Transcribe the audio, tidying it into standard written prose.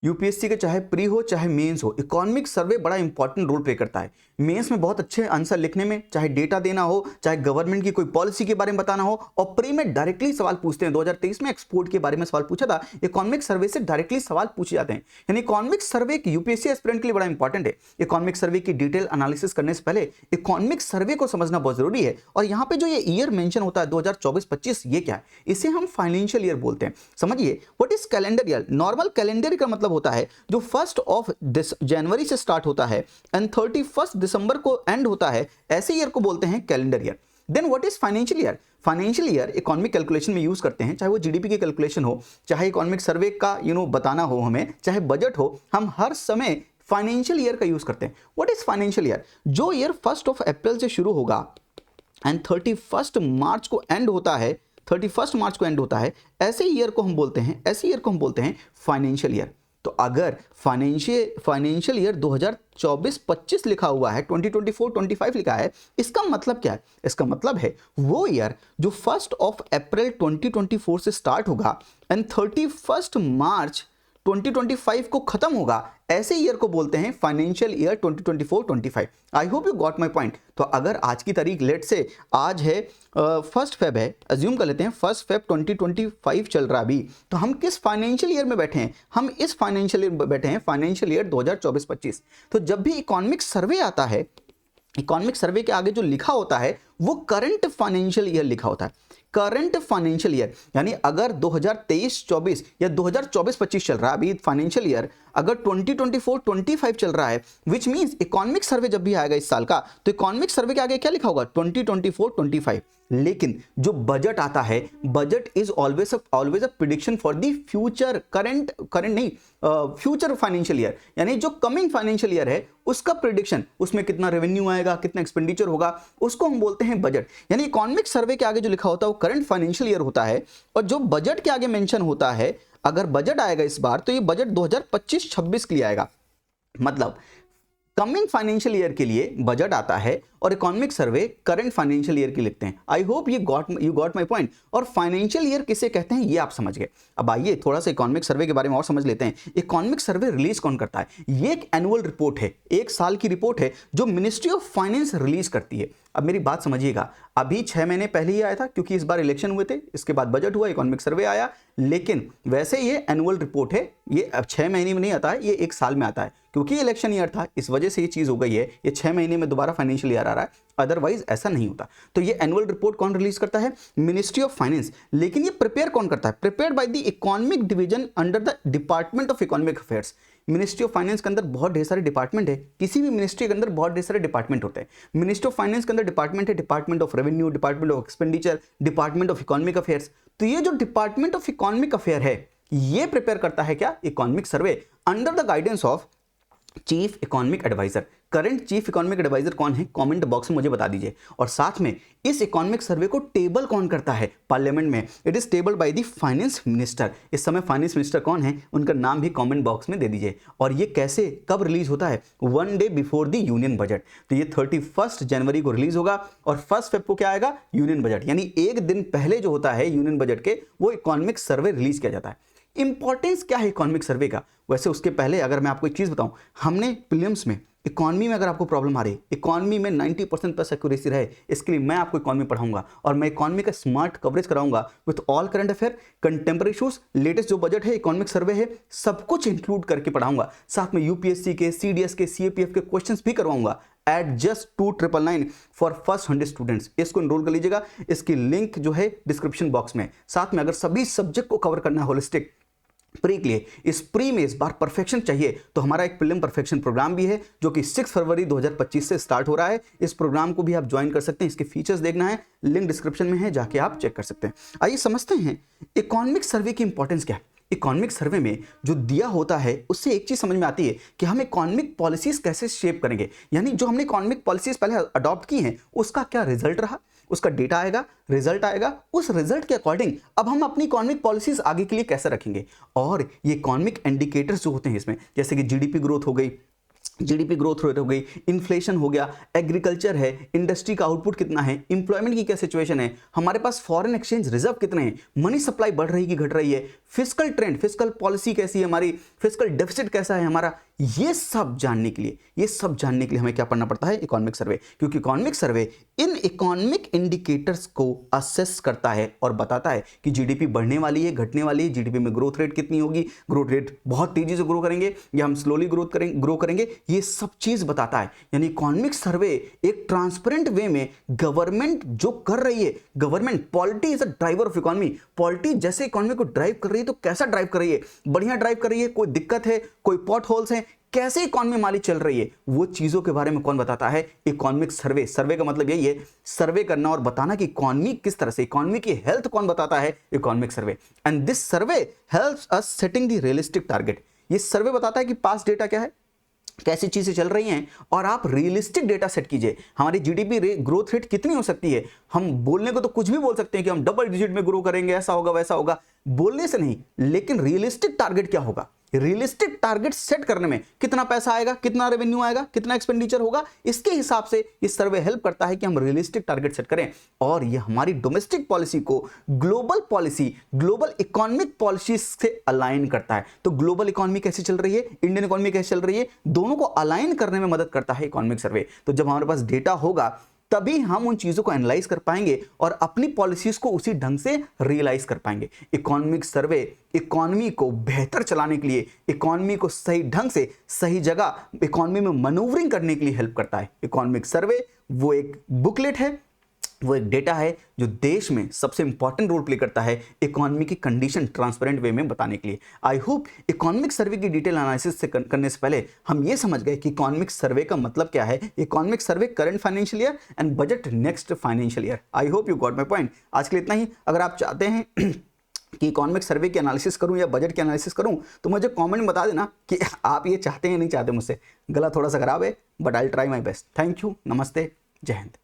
UPSC के चाहे pre हो चाहे मेंस हो, इकोनॉमिक सर्वे बड़ा इंपॉर्टेंट रोल प्ले करता है। मेंस में बहुत अच्छे आंसर लिखने में, चाहे डेटा देना हो, चाहे गवर्नमेंट की कोई पॉलिसी के बारे में बताना हो, और प्री में डायरेक्टली सवाल पूछते हैं। 2023 में एक्सपोर्ट के बारे में सवाल पूछा था, इकोनॉमिक सर्वे से डायरेक्टली सवाल पूछे जाते हैं। यानी इकोनॉमिक सर्वे यूपीएससी एस्पिरेंट के लिए बड़ा इंपॉर्टेंट है। इकोनॉमिक सर्वे की डिटेल एनालिसिस करने से पहले इकोनॉमिक सर्वे को समझना बहुत जरूरी है। और यहाँ पे जो ये ईयर मेंशन होता है 2024-25, ये क्या है? इसे हम फाइनेंशियल ईयर बोलते हैं। समझिए, what is calendar year? Normal calendar का मतलब होता है जो 1 जनवरी से स्टार्ट होता है एंड 31 दिसंबर को एंड होता है, ऐसे ईयर को बोलते हैं calendar year. Then what is financial year? Financial year economic calculation में यूज करते हैं, चाहे वो जीडीपी की कैलकुलेशन हो, चाहे इकोनॉमिक सर्वे का बताना हो हमें, चाहे बजट हो, हम हर समय फाइनेंशियल ईयर का यूज करते हैं। What is financial year? जो ईयर 1 अप्रैल से शुरू होगा एंड 31 मार्च को एंड होता है, 31 मार्च को एंड होता है, ऐसे ईयर को हम बोलते हैं फाइनेंशियल ईयर। तो अगर फाइनेंशियल ईयर 2024-25 लिखा हुआ है, 2024-25 लिखा है, इसका मतलब क्या है? इसका मतलब है वो ईयर जो 1 अप्रैल 2024 से स्टार्ट होगा एंड 31 मार्च 2025 को खत्म होगा, ऐसे ईयर को बोलते हैं financial year 2024-25। I hope you got my point. तो अगर आज की तारीख लेट से आज है 1 फेब है, अज्यूम कर लेते हैं 1 फेब 2025 चल रहा अभी, तो हम किस फाइनेंशियल ईयर में बैठे हैं? हम इस फाइनेंशियल ईयर में बैठे हैं फाइनेंशियल ईयर 2024-25। तो जब भी इकोनॉमिक सर्वे आता है, इकोनॉमिक सर्वे के आगे जो लिखा होता है वो करंट फाइनेंशियल ईयर लिखा होता है। करंट फाइनेंशियल ईयर यानी अगर 2023-24 या 2024-25 चल रहा है अभी फाइनेंशियल ईयर, अगर 2024-25 चल रहा है, विच मींस इकोनॉमिक सर्वे जब भी आएगा इस साल का, तो इकोनॉमिक सर्वे के आगे क्या लिखा होगा? 2024-25। लेकिन जो बजट आता है, budget is always a prediction for the future, current नहीं, फ्यूचर फाइनेंशियल ईयर, यानी जो कमिंग फाइनेंशियल ईयर है उसका प्रिडिक्शन, उसमें कितना रेवेन्यू आएगा, कितना एक्सपेंडिचर होगा, उसको हम बोलते हैं बजट। यानी इकोनॉमिक सर्वे के आगे जो लिखा होता है वो करंट फाइनेंशियल ईयर होता है, और जो बजट के आगे मेंशन होता है, अगर बजट आएगा इस बार तो ये बजट 2025-26 के लिए आएगा। मतलब कमिंग फाइनेंशियल ईयर के लिए बजट आता है और economic survey current financial year की लिखते हैं। I hope you got my point. और फाइनेंशियल ईयर किसे कहते हैं ये आप समझ गए। अब आइए थोड़ा सा इकोनॉमिक सर्वे के बारे में और समझ लेते हैं। इकोनॉमिक सर्वे रिलीज कौन करता है? ये एक एनुअल रिपोर्ट है, एक साल की रिपोर्ट है जो मिनिस्ट्री ऑफ फाइनेंस रिलीज करती है। अब मेरी बात समझिएगा, अभी 6 महीने पहले ही आया था क्योंकि इस बार इलेक्शन हुए थे, इसके बाद बजट हुआ, इकोनॉमिक सर्वे आया, लेकिन वैसे ये एनुअल रिपोर्ट है, ये अब 6 महीने में नहीं आता है, ये एक साल में आता है क्योंकि इलेक्शन ईयर था, इस वजह से ये चीज हो गई है, ये 6 महीने में दोबारा फाइनेंशियल ईयर आ रहा है, अदरवाइज ऐसा नहीं होता। तो ये एनुअल रिपोर्ट कौन रिलीज करता है? Ministry of finance. लेकिन ये प्रिपेयर कौन करता है? Prepared by the economic division under the department of economic affairs. Ministry of finance के अंदर बहुत ढेर सारे डिपार्टमेंट है, किसी भी मिनिस्ट्री के अंदर बहुत ढेर सारे डिपार्टमेंट होते हैं। मिनिस्ट्री ऑफ फाइनेंस के अंदर डिपार्टमेंट है, department of revenue, department of expenditure, department of economic affairs. तो ये जो डिपार्टमेंट ऑफ इकोनॉमिक अफेयर है, ये प्रिपेयर करता है क्या? Economic survey under the guidance of chief economic adviser. Current chief economic adviser कौन है? कमेंट बॉक्स में मुझे बता दीजिए। और साथ में इस इकोनॉमिक सर्वे को टेबल कौन करता है? पार्लियामेंट में it is table by the finance minister. इस समय फाइनेंस मिनिस्टर कौन है, उनका नाम भी कमेंट बॉक्स में दे दीजिए। और ये कैसे, कब रिलीज होता है? 1 day before the union budget. तो ये 31 जनवरी को रिलीज होगा और 1 फेब को क्या आएगा? Union budget. यानी एक दिन पहले जो होता है यूनियन बजट के, वो इकोनॉमिक सर्वे रिलीज किया जाता है। इंपॉर्टेंस क्या है इकोनॉमिक सर्वे का? वैसे उसके पहले अगर मैं आपको एक चीज बताऊं, हमने प्रीलिम्स में इकोनॉमी में अगर आपको प्रॉब्लम आ रही है, इकोनॉमी में 90% प्लस एक्यूरेसी रहे, इसके लिए मैं आपको इकोनॉमी पढ़ाऊंगा और मैं इकोनॉमी का स्मार्ट कवरेज कराऊंगा with all current affair, contemporary issues, latest जो बजट है, इकोनॉमिक सर्वे है, सब कुछ इंक्लूड करके पढ़ाऊंगा। साथ में यूपीएससी के, सीडीएस के, सीएपीएफ के क्वेश्चंस भी करवाऊंगा at just 2,999 for first 100 students. इसको एनरोल कर लीजिएगा, इसकी लिंक जो है डिस्क्रिप्शन बॉक्स में। साथ में अगर सभी सब्जेक्ट को कवर करना है होलिस्टिक प्री के लिए, इस प्री में इस बार परफेक्शन चाहिए, तो हमारा एक प्रीलिम परफेक्शन प्रोग्राम भी है जो कि 6 फरवरी 2025 से स्टार्ट हो रहा है। इस प्रोग्राम को भी आप ज्वाइन कर सकते हैं, इसके फीचर्स देखना है, लिंक डिस्क्रिप्शन में है, जाके आप चेक कर सकते हैं। आइए समझते हैं इकोनॉमिक सर्वे की इंपॉर्टेंस क्या है। इकोनॉमिक सर्वे में जो दिया होता है उससे एक चीज समझ में आती है कि हम इकोनॉमिक पॉलिसीज कैसे शेप करेंगे, यानी जो हमने इकोनॉमिक पॉलिसीज पहले अडॉप्ट की हैं उसका क्या रिजल्ट रहा, उसका डेटा आएगा, रिजल्ट आएगा, उस रिजल्ट के अकॉर्डिंग अब हम अपनी इकोनॉमिक पॉलिसीज आगे के लिए कैसे रखेंगे। और ये इकोनॉमिक इंडिकेटर्स जो होते हैं इसमें, जैसे कि जीडीपी ग्रोथ हो गई, जीडीपी ग्रोथ रेट हो गई, इन्फ्लेशन हो गया, एग्रीकल्चर है, इंडस्ट्री का आउटपुट कितना है, इंप्लॉयमेंट की क्या सिचुएशन है, हमारे पास फॉरेन एक्सचेंज रिजर्व कितने हैं, मनी सप्लाई बढ़ रही कि घट रही है, फिस्कल ट्रेंड, फिस्कल पॉलिसी कैसी है हमारी, फिस्कल डेफिसिट कैसा है हमारा, ये सब जानने के लिए हमें क्या पढ़ना पड़ता है, इकोनॉमिक सर्वे। क्योंकि economic survey in economic indicators को असेस करता है और बताता है कि जीडीपी बढ़ने वाली है, घटने वाली है, जीडीपी में ग्रोथ रेट कितनी होगी, ग्रोथ रेट बहुत तेजी से ग्रो करेंगे या हम स्लोली ग्रो करेंगे, ये सब चीज बताता है। यानी इकोनॉमिक सर्वे एक ट्रांसपेरेंट वे में गवर्नमेंट जो कर रही है, government polity is a driver of economy, polity जैसे इकोनॉमी को ड्राइव कर रही है तो कैसा ड्राइव कर रही है, बढ़िया ड्राइव कर रही है, कोई दिक्कत है, कोई पॉट होल्स हैं, कैसे इकोनॉमी माली चल रही है, वो चीजों के बारे में कौन बताता है, इकोनॉमिक सर्वे। सर्वे का मतलब यही है, सर्वे करना और बताना कि इकोनॉमी किस तरह से, इकोनॉमी की हेल्थ कौन बताता है, economic survey. And this survey helps us setting the realistic target. ये सर्वे बताता है कि पास्ट डेटा क्या है, कैसी चीजें चल रही हैं, और आप रियलिस्टिक डेटा सेट कीजिए। हमारी जीडीपी ग्रोथ रेट कितनी हो सकती है, हम बोलने को तो कुछ भी बोल सकते हैं कि हम डबल डिजिट में ग्रो करेंगे, ऐसा होगा वैसा होगा, बोलने से नहीं, लेकिन रियलिस्टिक टारगेट क्या होगा, रियलिस्टिक टारगेट सेट करने में कितना पैसा आएगा, कितना रेवेन्यू आएगा, कितना एक्सपेंडिचर होगा, इसके हिसाब से ये सर्वे हेल्प करता है कि हम रियलिस्टिक टारगेट सेट करें। और ये हमारी डोमेस्टिक पॉलिसी को global policy, global economic policy से अलाइन करता है। तो ग्लोबल इकोनॉमी कैसे चल रही है, इंडियन इकोनॉमी कैसे चल रही है, दोनों को अलाइन करने में मदद करता है इकोनॉमिक सर्वे। तो जब हमारे पास डेटा होगा तभी हम उन चीजों को एनालाइज कर पाएंगे और अपनी पॉलिसीज को उसी ढंग से रियलाइज कर पाएंगे। इकोनॉमिक सर्वे इकोनॉमी को बेहतर चलाने के लिए, इकोनॉमी को सही ढंग से सही जगह इकोनॉमी में मैन्यूवरिंग करने के लिए हेल्प करता है। इकोनॉमिक सर्वे वो एक बुकलेट है, वो एक डेटा है जो देश में सबसे इंपॉर्टेंट रोल प्ले करता है इकोनॉमी की कंडीशन ट्रांसपेरेंट वे में बताने के लिए। आई होप इकोनॉमिक सर्वे की डिटेल एनालिसिस से करने से पहले हम ये समझ गए कि इकोनॉमिक सर्वे का मतलब क्या है। Economic survey current financial year and budget next financial year. I hope you got my point. आज के लिए इतना ही। अगर आप चाहते हैं कि इकोनॉमिक सर्वे की एनालिसिस करूं या बजट की एनालिसिस करूं तो मुझे कमेंट में बता देना कि आप ये चाहते हैं या नहीं चाहते मुझसे। गला थोड़ा सा खराब है but I will try my best. Thank you, नमस्ते, जय हिंद।